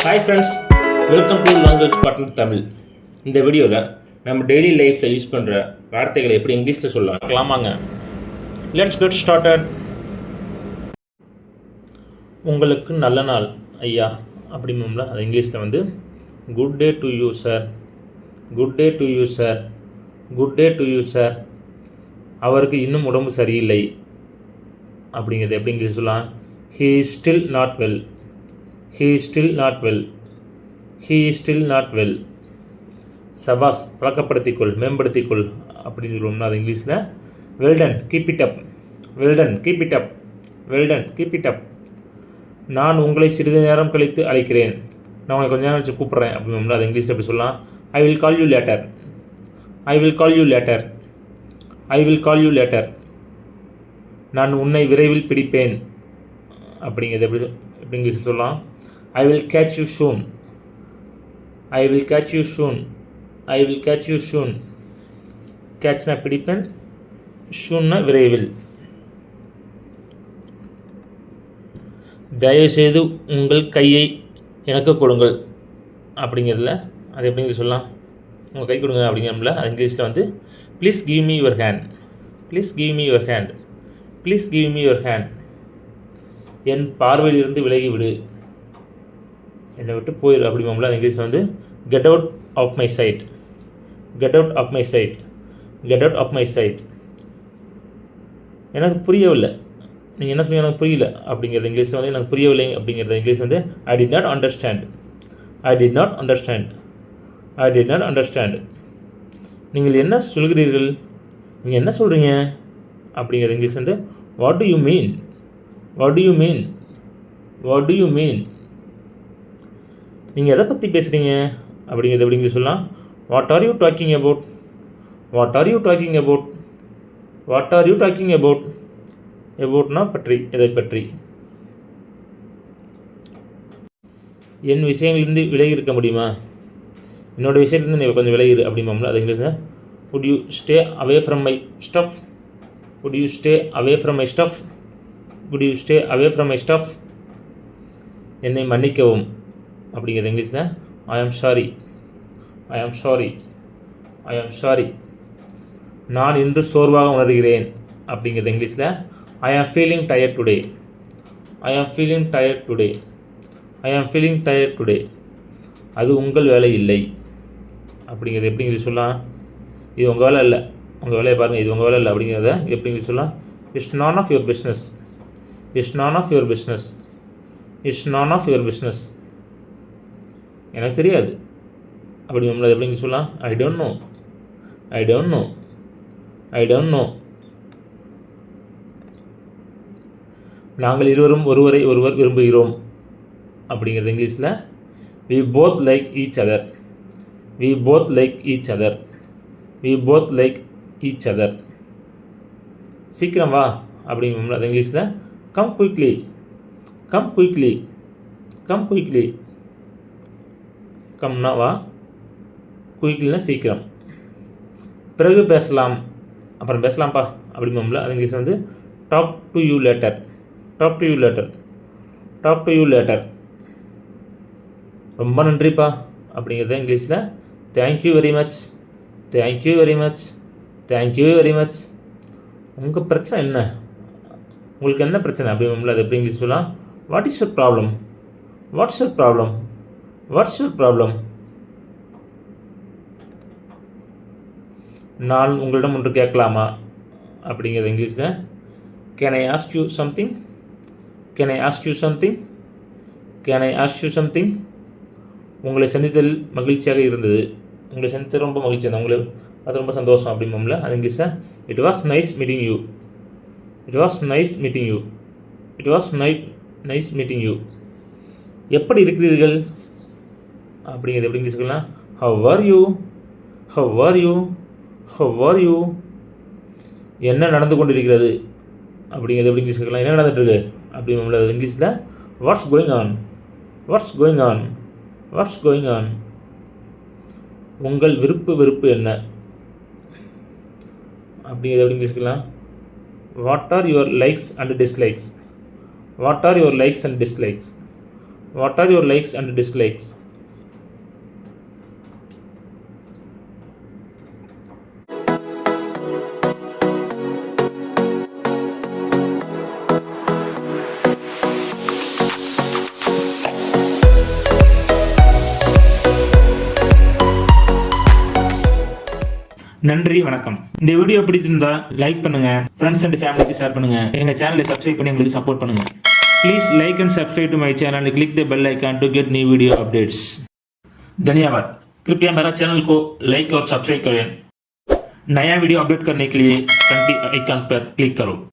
Hi friends, welcome to language partner Tamil. இந்த வீடியோவில் நம்ம டெய்லி லைஃப்பில் யூஸ் பண்ணுற வார்த்தைகளை எப்படி இங்கிலீஷில் சொல்லலாமாங்க. Let's get started. உங்களுக்கு நல்ல நாள் ஐயா அப்படிம்போம்ல, அது இங்கிலீஷில் வந்து good day to you sir, good day to you sir, good day to you sir. அவருக்கு இன்னும் உடம்பு சரியில்லை அப்படிங்கிறது எப்படி இங்கிலீஷ் சொல்லலாம். He is still not well, he is still not well, he is still not well. சபாஸ், பழக்கப்படுத்திக்கொள், மேம்படுத்திக்கொள் அப்படின்னு சொல்லுவோம்னா அது இங்கிலீஷில் well done, keep it up, well done, keep it up, well done, keep it up. நான் உங்களை சிறிது நேரம் கழித்து அழைக்கிறேன், நான் உங்களை கொஞ்ச நேரம் வச்சு கூப்பிட்றேன் அப்படின்னா அது இங்கிலீஷில் எப்படி சொல்லலாம். I will call you later, I will call you later, I will call you later. நான் உன்னை விரைவில் பிடிப்பேன் அப்படிங்கிறது எப்படி இங்கிலீஷில் சொல்லலாம். I will catch you soon, I will catch you soon, I will catch you soon. கேட்ச்னா பிடிப்பேன், ஷூன்னா விரைவில். தயவுசெய்து உங்கள் கையை எனக்கு கொடுங்கள் அப்படிங்கிறதுல அது எப்படிங்க சொல்லலாம். உங்கள் கை கொடுங்க அப்படிங்கிறதுல அது இங்கிலீஷில் வந்து please give me your hand, please give me your hand, please give me your hand. என் பார்வையிலிருந்து விலகி விடு, என்னை விட்டு போயிரு அப்படிம்போம்ல அது இங்கிலீஷில் வந்து get out of my sight, get out of my sight, get out of my sight. எனக்கு புரியவில்லை, நீங்கள் என்ன சொன்னீங்க எனக்கு புரியல அப்படிங்கிறது இங்கிலீஷில் வந்து எனக்கு புரியவில்லை அப்படிங்கிறது இங்கிலீஷ் வந்து I did not understand, I did not understand, I did not understand. நீங்கள் என்ன சொல்கிறீர்கள், நீங்கள் என்ன சொல்கிறீங்க அப்படிங்கிறது இங்கிலீஷ் வந்து what do you mean, what do you mean, what do you mean. நீங்கள் எதை பற்றி பேசுகிறீங்க அப்படிங்கிறது எப்படிங்க சொல்லலாம். What are you talking about, what are you talking about, what are you talking about. அபவுட்னா பற்றி, எதை பற்றி. என் விஷயங்கள்லேருந்து விலகி இருக்க முடியுமா, என்னோடய விஷயத்துலேருந்து நீ கொஞ்சம் விலகிரு அப்படிம்போம்ல அது இங்கிலீஷில் would you stay away from my stuff, would you stay away from my stuff, would you stay away from my stuff. என்னை மன்னிக்கவும் அப்படிங்கிறது இங்கிலீஷில் ஐ am sorry, I am sorry, I am sorry. நான் இன்று சோர்வாக உணர்கிறேன் அப்படிங்கிறது இங்கிலீஷில் ஐ ஆம் ஃபீலிங் டயர்ட் டுடே, ஐ ஆம் ஃபீலிங் டயர்ட் டுடே, ஐ ஆம் ஃபீலிங் டயர்ட் டுடே. அது உங்கள் வேலை இல்லை அப்படிங்கிறது எப்படி இங்கிலீஷ் சொல்லலாம். இது உங்கள் வேலை இல்லை, உங்கள் வேலையை பாருங்கள், இது உங்கள் வேலை இல்லை அப்படிங்கிறத எப்படி இங்கிலீஷ் சொல்லலாம். It's none of your business, it's none of your business, it's none of your business. எனக்கு தெரியாது அப்படி நம்மளது எப்படிங்க சொல்லலாம். I don't know, I don't know, I don't know. நாங்கள் இருவரும் ஒருவரை ஒருவர் விரும்புகிறோம் அப்படிங்கிறது இங்கிலீஷில் we both like each other, we both like each other, we both like each other. சீக்கிரம் வா அப்படிங்கிற அது இங்கிலீஷில் come quickly, come quickly, come quickly. கம்னா வா, குயிக்லினா சீக்கிரம். பிறகு பேசலாம், அப்புறம் பேசலாம்ப்பா அப்படிம்போம்ல அது இங்கிலீஷில் வந்து talk to you later, talk to you later, talk to you later. ரொம்ப நன்றிப்பா அப்படிங்கிறது இங்கிலீஷில் thank you very much, thank you very much, thank you very much. உங்கள் பிரச்சனை என்ன, உங்களுக்கு என்ன பிரச்சனை அப்படிம்போம்ல அது எப்படி இங்கிலீஷ் சொல்லலாம். What is your problem, what's your problem, what's your problem. நான் உங்களிடம் ஒன்று கேட்கலாமா அப்படிங்கிறது இங்கிலீஷில் can I ask you something, can I ask you something, can I ask you something. உங்களை சந்தித்ததில் மகிழ்ச்சியாக இருந்தது, உங்களை சந்தித்தது ரொம்ப மகிழ்ச்சி இருந்தது, உங்களை அது ரொம்ப சந்தோஷம் அப்படிம்போம்ல அது இங்கிலீஷில் it was nice meeting you, it was nice meeting you, it was nice meeting you. எப்படி இருக்கிறீர்கள் அப்படிங்கிறது எப்படி இங்கிலீஷ் சொல்லலாம். How are you, how are you, how are you. என்ன நடந்து கொண்டிருக்கிறது அப்படிங்கிறது எப்படி இங்கிலீஷ் சொல்லலாம். என்ன நடந்துட்டுருக்கு அப்படிங்கும்போது இங்கிலீஷில் what's going on, what's going on, what's going on. உங்கள் வெறுப்பு என்ன அப்படிங்கிறது எப்படி இங்கிலீஷ் சொல்லலாம். What R your likes and dislikes, what are your likes and dislikes. What are your likes and dislikes? நன்றி, வணக்கம். இந்த வீடியோ பிடிச்சிருந்தா லைக் பண்ணுங்க, ஃப்ரெண்ட்ஸ் அண்ட் ஃபேமிலிக்கு ஷேர் பண்ணுங்க, எங்க சேனலை சப்ஸ்கிரைப் பண்ணி எங்களுக்கு சப்போர்ட் பண்ணுங்க. Please like and subscribe to my channel and click the bell icon to get new video updates. धन्यवाद. कृपया मेरा चैनल को लाइक और सब्सक्राइब करें. नया वीडियो अपडेट करने के लिए घंटी आइकन पर क्लिक करो.